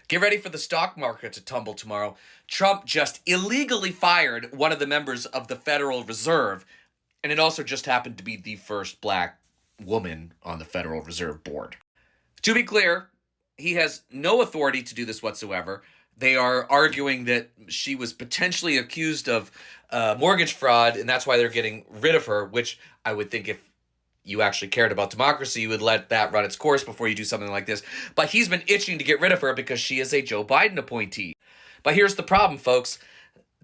Get ready for the stock market to tumble tomorrow. Trump just illegally fired one of the members of the Federal Reserve, and it also just happened to be the first black woman on the Federal Reserve Board. To be clear, he has no authority to do this whatsoever. They are arguing that she was potentially accused of mortgage fraud, and that's why they're getting rid of her, which I would think if you actually cared about democracy, you would let that run its course before you do something like this. But he's been itching to get rid of her because she is a Joe Biden appointee. But here's the problem, folks.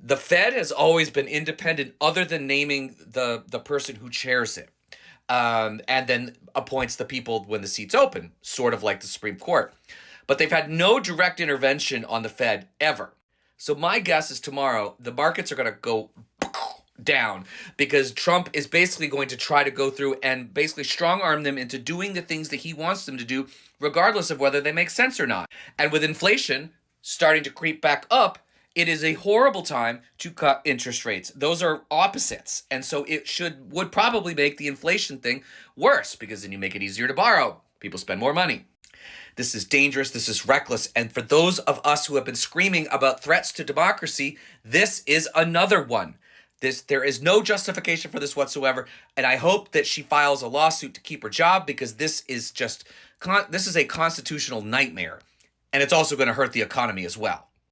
The Fed has always been independent other than naming the person who chairs it. And then appoints the people when the seats open, sort of like the Supreme Court. But they've had no direct intervention on the Fed ever. So my guess is tomorrow the markets are going to go down because Trump is basically going to try to go through and basically strong arm them into doing the things that he wants them to do, regardless of whether they make sense or not. And with inflation starting to creep back up, it is a horrible time to cut interest rates. Those are opposites. And so it would probably make the inflation thing worse because then you make it easier to borrow. People spend more money. This is dangerous. This is reckless. And for those of us who have been screaming about threats to democracy, this is another one. There is no justification for this whatsoever. And I hope that she files a lawsuit to keep her job because this is a constitutional nightmare. And it's also going to hurt the economy as well.